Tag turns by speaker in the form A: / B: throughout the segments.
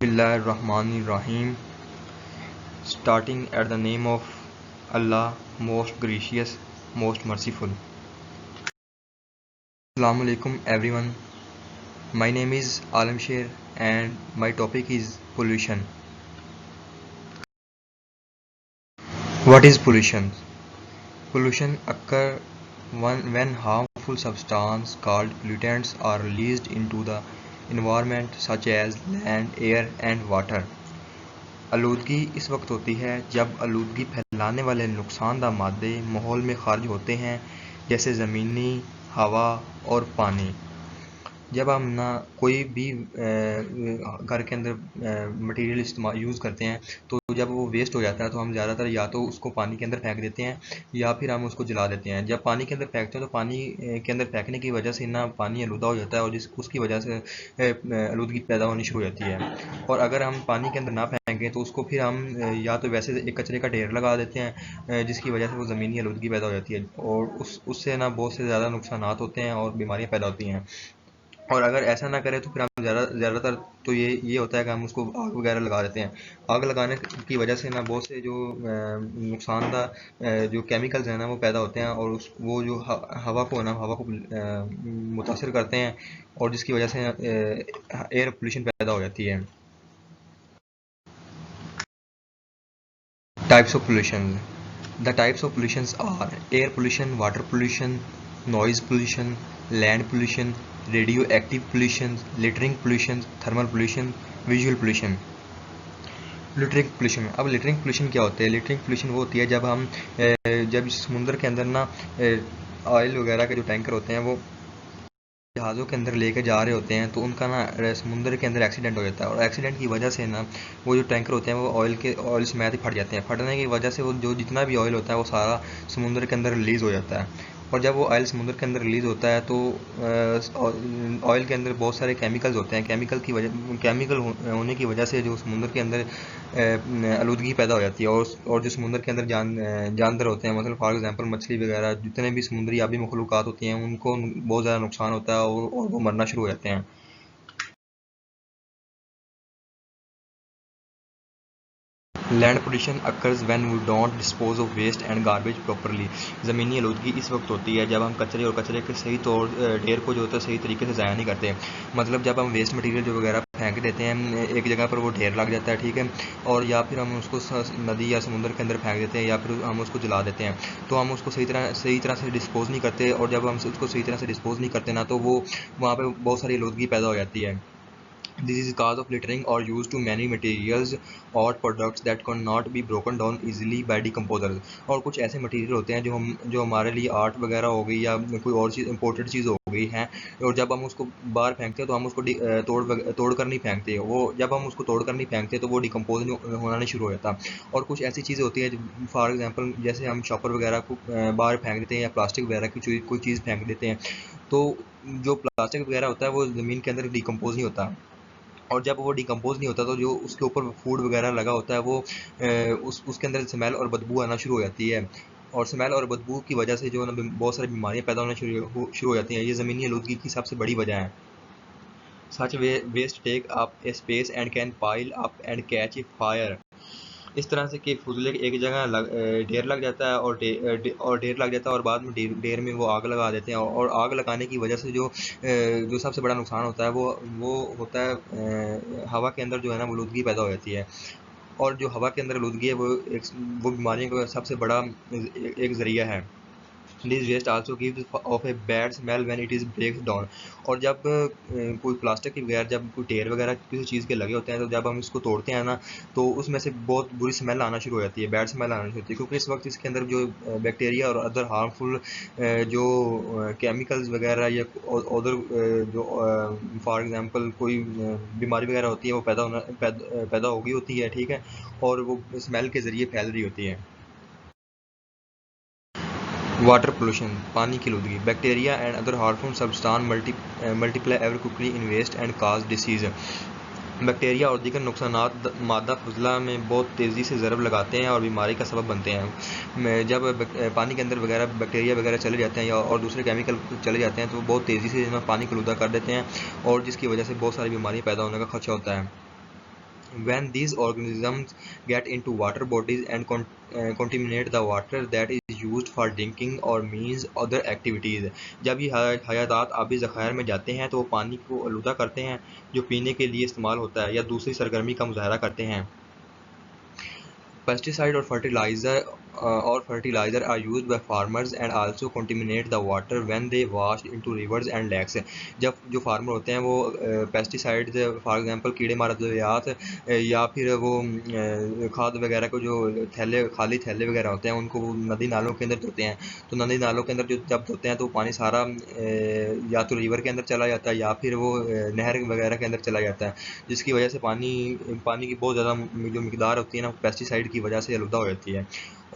A: Bismillahirrahmanirrahim. Starting at the name of Allah, most gracious, most merciful. Assalamu alaikum everyone. My name is Alam Sher and my topic is pollution. What is pollution? Pollution occurs when harmful substances called pollutants are released into the environment such as land, air and water. आलूदगी इस वक्त होती है जब आलूदगी फैलाने वाले नुकसानदा मादे माहौल में खारिज होते हैं, जैसे ज़मीनी, हवा और पानी। जब हम कोई भी घर के अंदर मटेरियल यूज़ करते हैं तो जब वो वेस्ट हो जाता है तो हम ज़्यादातर या तो उसको पानी के अंदर फेंक देते हैं या फिर हम उसको जला देते हैं। जब पानी के अंदर फेंकते हैं तो पानी के अंदर फेंकने की वजह से पानी आलूदा हो जाता है और उसकी वजह से आलूदगी पैदा होनी शुरू हो जाती है। और अगर हम पानी के अंदर ना फेंकें तो उसको फिर हम या तो वैसे एक कचरे का ढेर लगा देते हैं, जिसकी वजह से वो ज़मीनी आलूदगी पैदा हो जाती है और उससे बहुत से ज़्यादा नुकसानात होते हैं और बीमारियाँ पैदा होती हैं। और अगर ऐसा ना करें तो फिर हम ज़्यादातर तो ये होता है कि हम उसको आग वगैरह लगा देते हैं। आग लगाने की वजह से बहुत से जो नुकसानदा जो केमिकल्स हैं वो पैदा होते हैं और वो जो हवा को मुतासर करते हैं और जिसकी वजह से एयर पोल्यूशन पैदा हो जाती है। Types of pollution. The types of pollutions are air pollution, water pollution, noise pollution, land pollution, radioactive pollution, littering pollution, thermal pollution, visual pollution. Littering pollution. अब लिटरिंग पोल्यूशन क्या होता है? लिटरिंग पोल्यूशन वो होती है जब समुद्र के अंदर ऑयल वगैरह के जो टैंकर होते हैं वो जहाज़ों के अंदर लेके जा रहे होते हैं तो उनका समुद्र के अंदर एक्सीडेंट हो जाता है और एक्सीडेंट की वजह से वो जो टैंकर होते हैं वो ऑयल समेत ही फट जाते हैं। फटने की वजह से वो जो जितना भी ऑयल होता है वो सारा समुद्र के अंदर रिलीज़ हो जाता है और जब वो ऑयल समुद्र के अंदर रिलीज़ होता है तो ऑयल के अंदर बहुत सारे केमिकल्स होते हैं। केमिकल होने की वजह से जो समुद्र के अंदर आलूदगी पैदा हो जाती है और जो समुद्र के अंदर जानवर होते हैं, मतलब फॉर एग्जांपल मछली वगैरह जितने भी समुद्री आबी मखलूक़ात होती हैं उनको बहुत ज़्यादा नुकसान होता है और वो मरना शुरू हो जाते हैं। Land pollution occurs when we don't dispose of waste and garbage properly. ज़मीनी आलूदगी इस वक्त होती है जब हम कचरे के सही ढेर को जो होता है सही तरीके से ज़ाया नहीं करते। मतलब जब हम वेस्ट मटेरियल जो वगैरह फेंक देते हैं एक जगह पर वो ढेर लग जाता है, ठीक है, और या फिर हम उसको नदी या समुद्र के अंदर फेंक देते हैं या फिर हम उसको जला देते हैं। तो हम उसको सही तरह से डिस्पोज़ नहीं करते और जब हम उसको सही तरह से डिस्पोज़ नहीं करते तो वो वहाँ पर बहुत सारी आलूदगी पैदा हो जाती है। This is cause of littering or used to many materials or products that cannot be broken down easily by decomposers। और कुछ ऐसे मटेरियल होते हैं जो हमारे लिए आर्ट वगैरह हो गई या कोई और चीज़ इंपोर्टेड चीज़ हो गई है और जब हम उसको बाहर फेंकते हैं तो हम उसको तोड़ कर नहीं फेंकते। वो जब हम उसको तोड़ कर नहीं फेंकते तो वो डिकम्पोज होना नहीं शुरू हो जाता। और कुछ ऐसी चीज़ें होती हैं फॉर एग्जांपल जैसे हम शॉपर वगैरह को बाहर फेंक देते हैं या प्लास्टिक वगैरह की कोई चीज़ फेंक देते हैं तो जो प्लास्टिक वगैरह होता है वो ज़मीन के अंदर डिकम्पोज नहीं होता और जब वो डिकम्पोज नहीं होता तो जो उसके ऊपर फूड वगैरह लगा होता है वो उसके अंदर स्मेल और बदबू आना शुरू हो जाती है और स्मेल और बदबू की वजह से जो बहुत सारी बीमारियां पैदा होना शुरू हो जाती हैं। ये ज़मीनी आलूदगी की सबसे बड़ी वजह है। Such waste take up a space and can pile up and catch a fire. इस तरह से कि फजूल एक जगह ढेर लग जाता है और ढेर लग जाता है और बाद में ढेर में वो आग लगा देते हैं और आग लगाने की वजह से जो सबसे बड़ा नुकसान होता है वो होता है हवा के अंदर जो है आलूदगी पैदा हो जाती है और जो हवा के अंदर आलूदगी है वो बीमारियों का सबसे बड़ा एक ज़रिया है। This waste also gives off a bad smell when it is breaks down। और जब कोई प्लास्टिक के बगैर जब कोई ढेर वगैरह किसी चीज़ के लगे होते हैं तो जब हम इसको तोड़ते हैं तो उसमें से बहुत बुरी स्मेल आना शुरू हो जाती है, बैड स्मेल आना शुरू होती है क्योंकि इस वक्त इसके अंदर जो बैक्टीरिया और अदर हार्मफुल जो केमिकल्स वगैरह या अदर जो फॉर एग्जांपल कोई बीमारी वगैरह होती है वो पैदा हो गई होती है, ठीक है, और वो स्मेल के ज़रिए फैल रही होती है। वाटर पोल्यूशन, पानी की आलूदगी। Bacteria and other harmful substance multiply ever quickly in waste and cause disease. Bacteria और दीगर नुकसानात मादा फजला में बहुत तेज़ी से ज़रब लगाते हैं और बीमारी का सबब बनते हैं। जब पानी के अंदर बैक्टीरिया वगैरह चले जाते हैं और दूसरे केमिकल चले जाते हैं तो वो बहुत तेज़ी से पानी को आलूदा कर देते हैं और जिसकी वजह से बहुत सारी बीमारियाँ पैदा होने का खदशा होता है। When these organisms get into water bodies and contaminate the water that is used for drinking or means other activities, जब ये हयातात आबी ज़खायर में जाते हैं तो वो पानी को आलूदा करते हैं जो पीने के लिए इस्तेमाल होता है या दूसरी सरगर्मी का मुजाहरा करते हैं। Pesticide or fertilizer are used by farmers and also contaminate the water when they wash into rivers and lakes। जब जो फार्मर होते हैं वो पेस्टिसाइड फॉर एग्जांपल कीड़े मार अद्वियात या फिर वो खाद वगैरह को जो खाली थैले वगैरह होते हैं उनको वो नदी नालों के अंदर धोते हैं। तो नदी नालों के अंदर जो जब धोते हैं तो पानी सारा या तो रिवर के अंदर चला जाता है या फिर वो नहर वगैरह के अंदर चला जाता है, जिसकी वजह से पानी की बहुत ज़्यादा जो मिकदार होती है ना पेस्टिसाइड की वजह से आलूदा हो जाती है।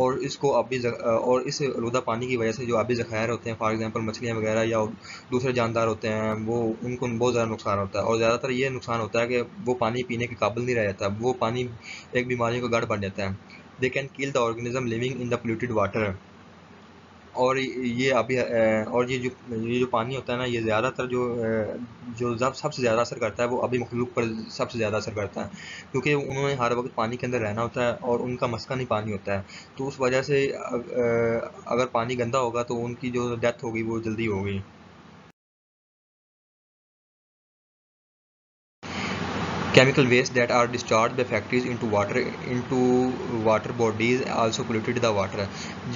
A: और और इस आलूदा पानी की वजह से जो आबी ज़खायर होते हैं फॉर एग्जांपल मछलियाँ वगैरह या दूसरे जानदार होते हैं वो उनको बहुत ज़्यादा नुकसान होता है। और ज़्यादातर ये नुकसान होता है कि वो पानी पीने के काबिल नहीं रह जाता, वो पानी एक बीमारियों का गढ़ बन जाता है। They can kill the organism living in the polluted water. और ये जो पानी होता है ना ये ज़्यादातर जो जब सबसे ज़्यादा असर करता है वो अभी मखलूक पर सबसे ज़्यादा असर करता है, क्योंकि उन्होंने हर वक्त पानी के अंदर रहना होता है और उनका मस्का नहीं पानी होता है। तो उस वजह से अगर पानी गंदा होगा तो उनकी जो डेथ होगी वो जल्दी होगी। Chemical waste that are discharged by factories into water bodies also polluted the water।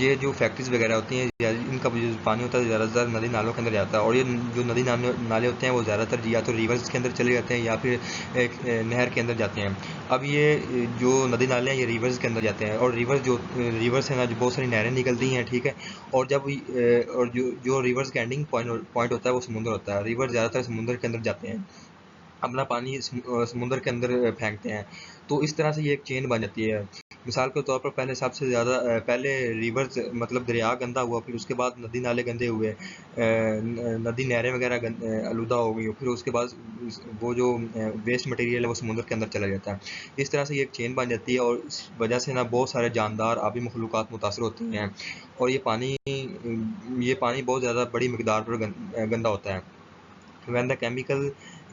A: ये जो फैक्ट्रीज वगैरह होती हैं इनका जो पानी होता है ज़्यादातर नदी नालों के अंदर जाता है और ये जो नदी नाले होते हैं वो ज़्यादातर या तो रिवर्स के अंदर चले जाते हैं या फिर एक नहर के अंदर जाते हैं। अब ये जो नदी नाले हैं ये रिवर्स के अंदर जाते हैं और रिवर्स है ना जो बहुत सारी नहरें निकलती हैं, ठीक है। और जब और जो रिवर्स का एंडिंग पॉइंट होता है वो समुद्र होता है। रिवर ज़्यादातर समुद्र के अंदर जाते हैं, अपना पानी समुद्र के अंदर फेंकते हैं। तो इस तरह से ये एक चेन बन जाती है। मिसाल के तौर पर पहले सबसे ज़्यादा पहले रिवर्स मतलब दरिया गंदा हुआ, फिर उसके बाद नदी नाले गंदे हुए, नदी नहरें वगैरह आलूदा हो गई, फिर उसके बाद वो जो वेस्ट मटेरियल है वो समुद्र के अंदर चला जाता है। इस तरह से ये एक चेन बन जाती है और इस वजह से ना बहुत सारे जानदार आबी मखलूक़ात मुतासर होती हैं और ये पानी बहुत ज़्यादा बड़ी मकदार पर गंदा होता है। When the chemical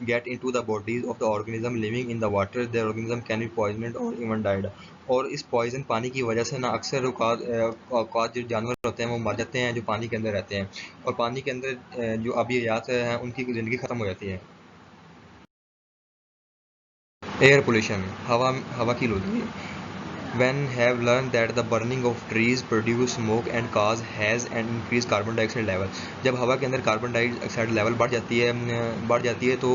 A: get into the bodies of the organism living in the water, their organism can be poisoned or even died। और इस पॉइजन पानी की वजह से ना अक्सर औकात जो जानवर होते हैं वो मर जाते हैं जो पानी के अंदर रहते हैं और पानी के अंदर जो अभी हयात हैं उनकी ज़िंदगी ख़त्म हो जाती है। एयर पोल्यूशन, हवा की आलूदगी। When have learned that the burning of trees produce smoke and cause has and increase carbon dioxide level। जब हवा के अंदर कार्बन डाइऑक्साइड लेवल बढ़ जाती है तो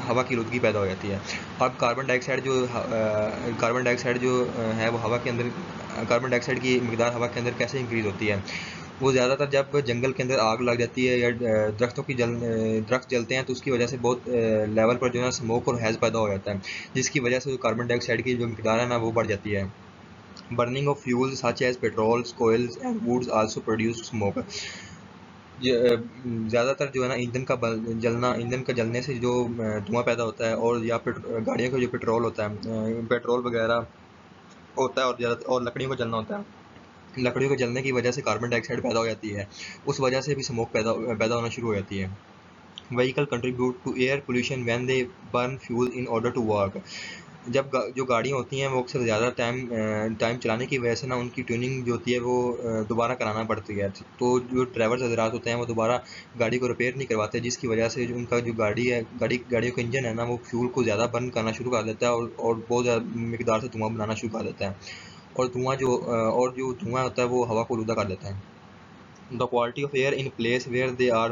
A: हवा की आलूदगी पैदा हो जाती है। अब कार्बन डाइऑक्साइड जो है वो हवा के अंदर कार्बन डाइऑक्साइड की मिकदार हवा के अंदर कैसे इंक्रीज़ होती है, वो ज़्यादातर जब जंगल के अंदर आग लग जाती है या दरख्त जलते हैं तो उसकी वजह से बहुत लेवल पर जो है स्मोक और हैज़ पैदा हो जाता है, जिसकी वजह से जो कार्बन डाइऑक्साइड की जो मिकदार है ना वो बढ़ जाती है। Burning of fuels such as petrol coals and woods also produce smoke. ज़्यादातर जो है ना ईंधन का जलने से जो धुआं पैदा होता है और या गाड़ियों का जो पेट्रोल होता है पेट्रोल वगैरह होता है और लकड़ियों का जलना होता है। लकड़ियों के जलने की वजह से कार्बन डाइऑक्साइड पैदा हो जाती है, उस वजह से भी स्मोक पैदा होना शुरू हो जाती है। Vehicle contribute to air pollution when they burn fuel in order to work. जब जो गाड़ियाँ होती हैं वो अक्सर ज़्यादा टाइम चलाने की वजह से ना उनकी ट्यूनिंग जो होती है वो दोबारा कराना पड़ती है। तो जो ड्राइवर्स हज़रात होते हैं वो दोबारा गाड़ी को रिपेयर नहीं करवाते, जिसकी वजह से जो उनका जो गाड़ियों का इंजन है ना वो फ्यूल को ज़्यादा बर्न करना शुरू कर देता है और बहुत ज़्यादा मिकदार से धुआं बनाना शुरू कर देता है और जो धुआं होता है वो हवा को आलूदा कर देता है। The quality of air in place where they are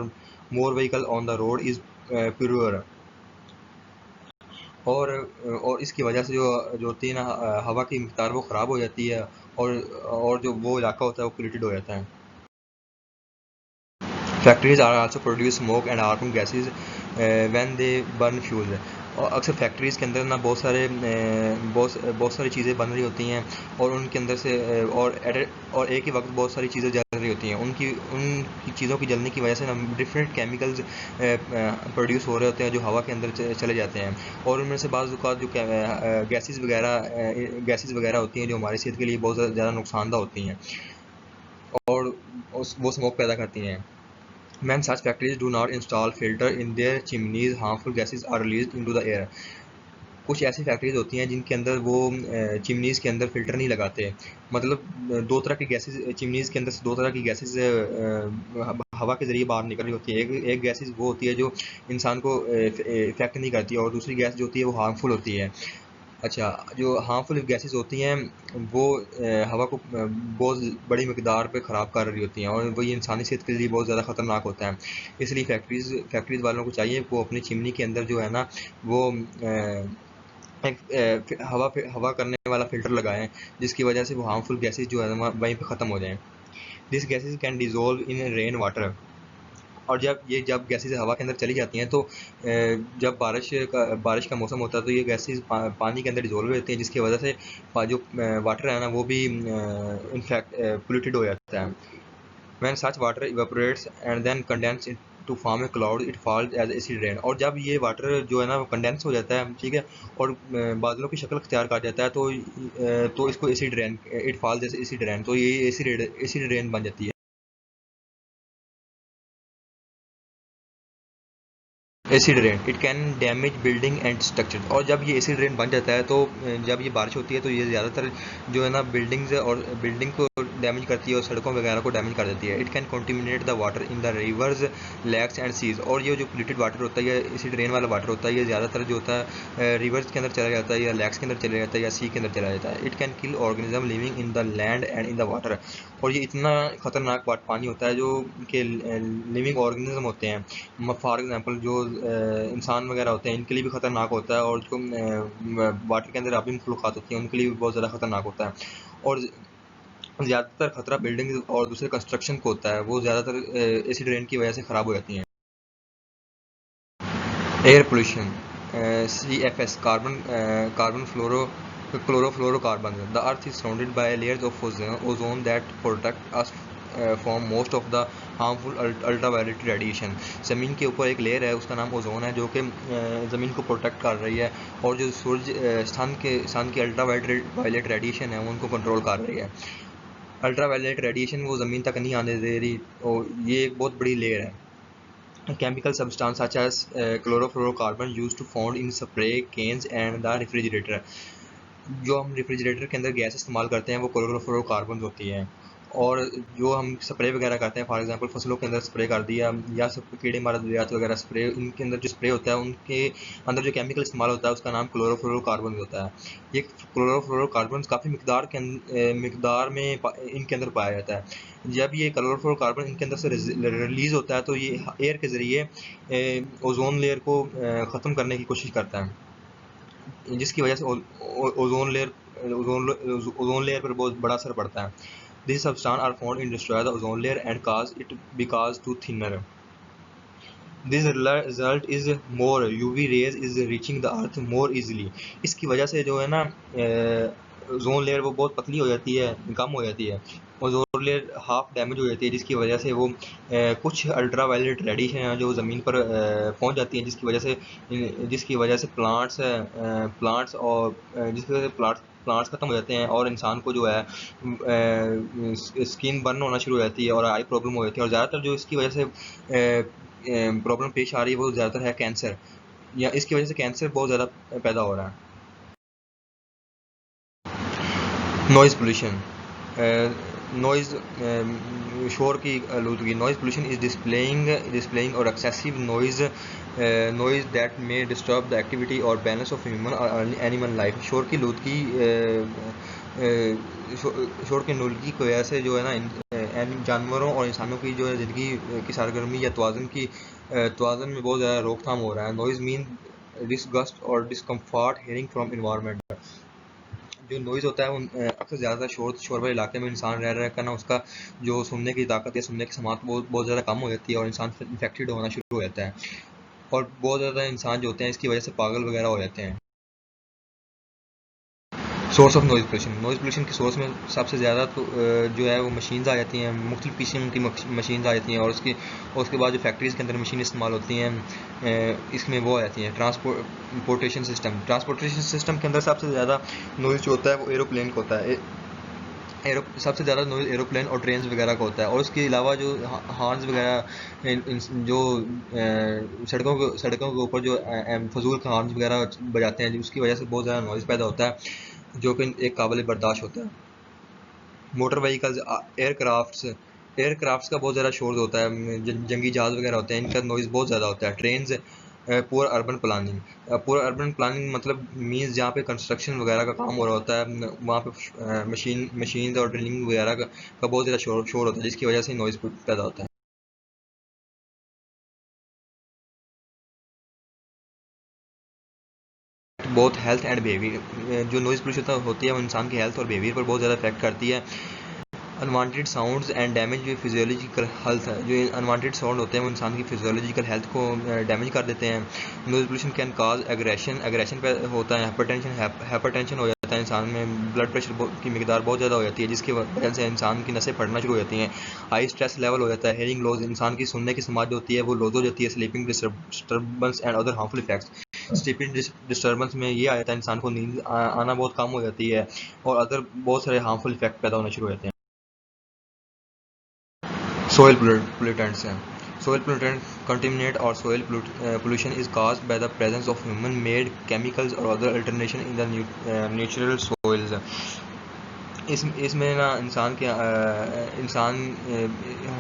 A: more vehicle on the road is pure. और इसकी वजह से जो होती है ना हवा की मिकदार वो ख़राब हो जाती है और जो वो इलाका होता है वो पोल्यूटेड हो जाता है। Factories are also produce smoke and harmful gases when they burn fuel. और अक्सर फैक्ट्रीज़ के अंदर ना बहुत सारी चीज़ें बन रही होती हैं और उनके अंदर से और एक ही वक्त बहुत सारी चीज़ें जल रही होती हैं। उनकी चीज़ों की जलने की वजह से ना डिफरेंट केमिकल्स प्रोड्यूस हो रहे होते हैं जो हवा के अंदर चले जाते हैं और उनमें से बाज़ औक़ात जो गैसेस वगैरह होती हैं जो हमारी सेहत के लिए बहुत ज़्यादा नुकसानदा होती हैं और वो स्मोक पैदा करती हैं। When such factories do not install filter in their chimneys, harmful gases are released into the air। कुछ ऐसी फैक्ट्रीज होती हैं जिनके अंदर वो चिमनीज़ के अंदर फ़िल्टर नहीं लगाते, मतलब दो तरह की गैसेस चिमनीज़ के अंदर से दो तरह की गैसेस हवा के ज़रिए बाहर निकल रही होती है। एक गैसेस वो होती है जो इंसान को इफ़ेक्ट नहीं करती, और दूसरी गैस जो होती है वो हार्मफुल होती है। अच्छा, जो हार्मफुल गैसेस होती हैं वो हवा को बहुत बड़ी मिकदार पे ख़राब कर रही होती हैं, और वो ये इंसानी सेहत के लिए बहुत ज़्यादा ख़तरनाक होता है। इसलिए फैक्ट्रीज़ वालों को चाहिए वो अपनी चिमनी के अंदर जो है ना वो एक हवा करने वाला फ़िल्टर लगाएँ, जिसकी वजह से वो हार्मफुल गैसेस जो है ना वहीं पे ख़त्म हो जाएँ। This gases can dissolve in rain water. और जब गैसेज़ हवा के अंदर चली जाती हैं तो जब बारिश का मौसम होता है तो ये गैसेज़ पानी के अंदर डिज़ोल्व हो जाती हैं, जिसकी वजह से जो वाटर है ना वो भी इनफैक्ट पोल्यूटेड हो जाता है। When such water evaporates and then condense to form a cloud it falls as acid rain. और जब ये वाटर जो है ना वो कंडेंस हो जाता है, ठीक है, और बादलों की शक्ल अख्तियार कर जाता है तो इसको acid rain it falls as acid rain, तो ये एसिड रेन बन जाती है। Acid rain it can damage building and structure. और जब ये एसिड रेन बन जाता है तो जब ये बारिश होती है तो ये ज़्यादातर जो है ना बिल्डिंग को डैमेज करती है और सड़कों वगैरह को डैमेज कर देती है। It can contaminate the water in the rivers, lakes and seas. और ये जो पोल्यूटेड वाटर होता है या एसिड रेन वाला वाटर होता है ये ज़्यादातर जो होता है रिवर्स के अंदर चला जाता है या लेक्स के अंदर चला जाता है या सी के अंदर चला जाता है। It can kill organism living in the land and in the water. और ये इतना ख़तरनाक पानी होता है जो कि लिविंग ऑर्गेनिज्म होते हैं, फॉर एग्जांपल जो इंसान वगैरह होते हैं इनके लिए भी ख़तरनाक होता है, और जो वाटर के अंदर आबी मखलूक़ात होती हैं उनके लिए भी बहुत ज़्यादा ख़तरनाक होता है। और ज़्यादातर खतरा बिल्डिंग और दूसरे कंस्ट्रक्शन को होता है, वो ज़्यादातर एसिड रेन की वजह से ख़राब हो जाती हैं। Air pollution, CFS, carbon chlorofluorocarbon. The earth is surrounded by layers of ozone that protect us from most of the harmful ultraviolet radiation. ज़मीन के ऊपर एक लेयर है, उसका नाम ओजोन है, जो कि ज़मीन को प्रोटेक्ट कर रही है, और जो सन की अल्ट्रावायलेट रेडिएशन है वो उनको कंट्रोल कर रही है। अल्ट्रावायलेट रेडिएशन वो ज़मीन तक नहीं आने दे रही, और ये एक बहुत बड़ी लेयर है। Chemical substance such as chlorofluorocarbon used to found in spray cans and the refrigerator। जो हम रेफ्रिजरेटर के अंदर गैस इस्तेमाल करते हैं वो क्लोरोफ्लोरोकार्बन होती हैं, और जो हम स्प्रे वगैरह करते हैं, फॉर एग्जांपल फसलों के अंदर स्प्रे कर दिया या सब कीड़े मार दियात वगैरह स्प्रे, इनके अंदर जो स्प्रे होता है उनके अंदर जो केमिकल इस्तेमाल होता है उसका नाम क्लोरोफ्लोरोकार्बन होता है। ये क्लोरोफ्लोरोकार्बन काफ़ी मिकदार में इनके अंदर पाया जाता है। जब ये क्लोरोफ्लोरोकार्बन इनके अंदर से रिलीज़ होता है तो ये एयर के ज़रिए ओजोन लेयर को ख़त्म करने की कोशिश करता है, जिसकी वजह से ओजोन लेयर पर बहुत बड़ा असर पड़ता है। This substance are found in destroy the ozone layer and cause it because to thinner. This result is more UV rays is reaching the earth more easily. इसकी वजह से जो है ना ओजोन लेयर वो बहुत पतली हो जाती है, कम हो जाती है, ओजोन लेयर हाफ डैमेज हो जाती है, जिसकी वजह से वो कुछ अल्ट्रा वायलेट रेडिएशन है जो ज़मीन पर पहुंच जाती हैं, जिसकी वजह से प्लांट्स और जिसकी वजह से प्लांट्स ख़त्म हो जाते हैं, और इंसान को जो है स्किन बर्न होना शुरू हो जाती है और आई प्रॉब्लम हो जाती है। और ज़्यादातर जो इसकी वजह से प्रॉब्लम पेश आ रही है वो ज़्यादातर है कैंसर, या इसकी वजह से कैंसर बहुत ज़्यादा पैदा हो रहा है। नॉइज़ पोल्यूशन, नॉइज़ शोर की आलूदगी। नॉइज़ पोल्यूशन इज डिस्प्लेइंग और excessive noise that may disturb the activity और बैलेंस ऑफ ह्यूमन और एनिमल लाइफ। शोर की आलूदगी की वजह से जो है ना जानवरों और इंसानों की जो है ज़िंदगी की सरगर्मी या तवाज़ुन में बहुत ज़्यादा रोकथाम हो रहा है। नॉइज़ मीन डिसगस्ट और डिस्कम्फर्ट हियरिंग फ्रॉम इन्वायरमेंट। जो नॉइज़ होता है अक्सर ज़्यादातर शोर वाले इलाके में इंसान रह कर ना उसका जो सुनने की ताकत या सुनने की समात बहुत ज़्यादा कम हो जाती है, और इंसान इन्फेक्टेड होना शुरू हो जाता है, और बहुत ज़्यादा इंसान जो होते हैं इसकी वजह से पागल वगैरह हो जाते हैं। सोर्स ऑफ नॉइज़ पोल्यूशन के सोर्स में सबसे ज़्यादा तो जो है वो मशीन्स आ जाती हैं, मुख्तलिफ़ किस्म की मशीन्स आ जाती हैं, और उसके बाद जो फैक्ट्रीज़ के अंदर मशीन इस्तेमाल होती हैं इसमें वो आ जाती हैं ट्रांसपोर्टेशन सिस्टम के अंदर सबसे ज़्यादा नॉइज़ जो होता है वो एरोप्लेन का होता है। सबसे ज़्यादा नॉइज़ एरोप्लेन और ट्रेन वगैरह का होता है, और उसके अलावा जो हॉर्न्स वगैरह जो सड़कों के ऊपर जो फजूल हॉर्न्स वगैरह बजाते हैं, उसकी वजह से बहुत ज़्यादा नॉइज़ पैदा होता है जो कि एक काबिल बर्दाश्त होता है। मोटर व्हीकल्स, एयरक्राफ्ट्स का बहुत ज़्यादा शोर होता है, जंगी जहाज़ वगैरह होते हैं, इनका नॉइज़ बहुत ज़्यादा होता है। ट्रेन्स, पुअर अर्बन प्लानिंग मतलब मीन्स जहाँ पे कंस्ट्रक्शन वगैरह का काम हो रहा होता है, वहाँ पे मशीन और ड्रिलिंग वगैरह का बहुत ज़्यादा शोर होता है, जिसकी वजह से नॉइज़ पैदा होता है। बहुत हेल्थ एंड बिहेवियर, जो नॉइज़ पोल्यूशन होती है वो इंसान की हेल्थ और बिहेवियर पर बहुत ज़्यादा इफेक्ट करती है। अनवांटेड साउंड्स एंड डैमेज जो फिजियोलॉजिकल हेल्थ है, जो अनवांटेड साउंड होते हैं वो इंसान की फिजियोलॉजिकल हेल्थ को डैमेज कर देते हैं। Noise pollution can cause aggression पे होता है, हाइपरटेंशन हो जाता है इंसान में, ब्लड प्रेशर की मिकदार बहुत ज़्यादा हो जाती है, जिसकी वजह से इंसान की नसें फटना शुरू हो जाती हैं। हाई स्ट्रेस लेवल हो जाता है, हेयरिंग लॉस, इंसान की सुनने की समाज होती है वो लॉस हो जाती है। Sleeping disturbance and other harmful effects, sleeping disturbance में ये आ जाता है इंसान को नींद आना बहुत कम हो जाती है, और अदर बहुत सारे हार्मफुल इफेक्ट पैदा होने शुरू हो जाते हैं। Soil pollutants हैं. Soil pollutant contaminate or soil pollution is caused by the presence of human-made chemicals or other alternation in the natural soils. इसमें ना इंसान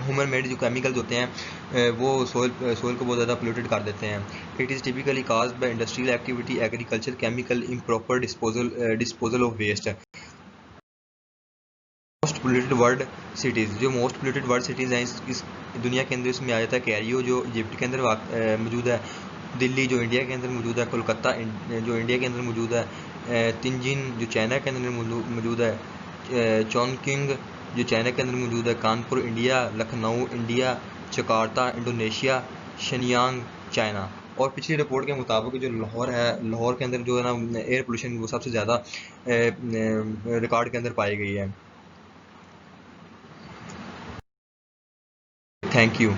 A: ह्यूमन मेड जो केमिकल्स होते हैं वो सोइल को बहुत ज़्यादा पोल्यूटेड कर देते हैं. It is typically caused by industrial activity, agriculture, chemical, improper disposal of waste. Most polluted world cities, जो मोस्ट पोल्यूटेड वर्ल्ड सिटीज़ हैं इस दुनिया के अंदर, इसमें आ जाता है कैरियो जो इजिप्ट के अंदर मौजूद है, दिल्ली जो इंडिया के अंदर मौजूद है, कोलकाता जो इंडिया के अंदर मौजूद है, तिनजिन जो चाइना के अंदर मौजूद है, चॉनकिंग जो चाइना के अंदर मौजूद है, Kanpur India, Lucknow India, Jakarta Indonesia, Shenyang China. और पिछली रिपोर्ट के मुताबिक जो लाहौर है, लाहौर के अंदर जो है ना एयर पोल्यूशन वो सबसे ज़्यादा रिकॉर्ड के अंदर पाई गई है. Thank you.